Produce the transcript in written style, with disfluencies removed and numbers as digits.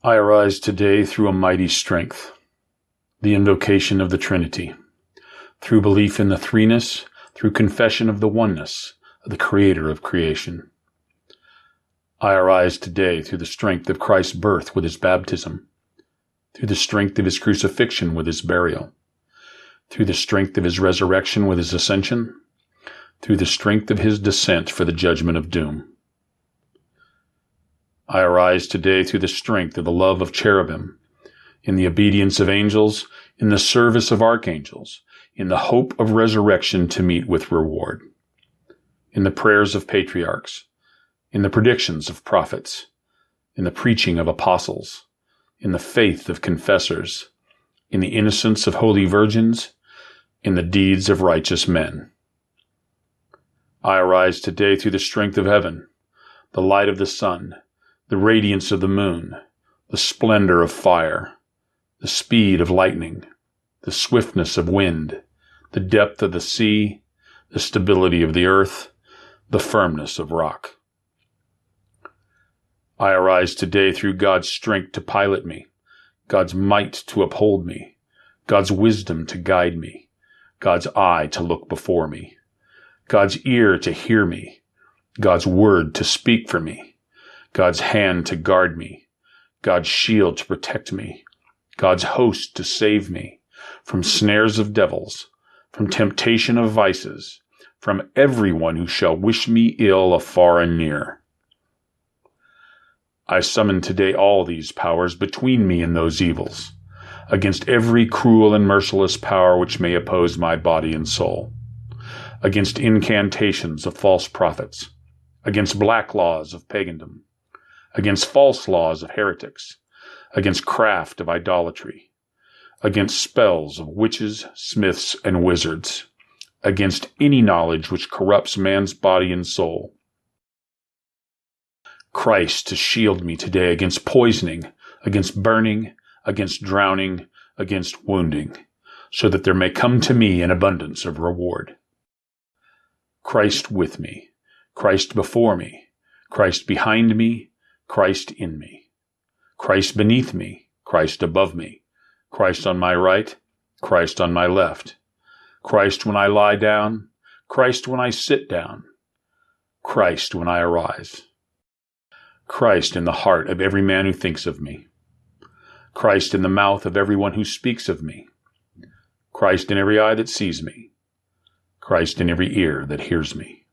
I arise today through a mighty strength, the invocation of the Trinity, through belief in the threeness, through confession of the oneness of the Creator of creation. I arise today through the strength of Christ's birth with his baptism, through the strength of his crucifixion with his burial, through the strength of his resurrection with his ascension, through the strength of his descent for the judgment of doom. I arise today through the strength of the love of cherubim, in the obedience of angels, in the service of archangels, in the hope of resurrection to meet with reward, in the prayers of patriarchs, in the predictions of prophets, in the preaching of apostles, in the faith of confessors, in the innocence of holy virgins, in the deeds of righteous men. I arise today through the strength of heaven, the light of the sun, the radiance of the moon, the splendor of fire, the speed of lightning, the swiftness of wind, the depth of the sea, the stability of the earth, the firmness of rock. I arise today through God's strength to pilot me, God's might to uphold me, God's wisdom to guide me, God's eye to look before me, God's ear to hear me, God's word to speak for me, God's hand to guard me, God's shield to protect me, God's host to save me from snares of devils, from temptation of vices, from everyone who shall wish me ill afar and near. I summon today all these powers between me and those evils, against every cruel and merciless power which may oppose my body and soul, against incantations of false prophets, against black laws of pagandom, against false laws of heretics, against craft of idolatry, against spells of witches, smiths, and wizards, against any knowledge which corrupts man's body and soul. Christ to shield me today against poisoning, against burning, against drowning, against wounding, so that there may come to me an abundance of reward. Christ with me, Christ before me, Christ behind me, Christ in me, Christ beneath me, Christ above me, Christ on my right, Christ on my left, Christ when I lie down, Christ when I sit down, Christ when I arise, Christ in the heart of every man who thinks of me, Christ in the mouth of everyone who speaks of me, Christ in every eye that sees me, Christ in every ear that hears me.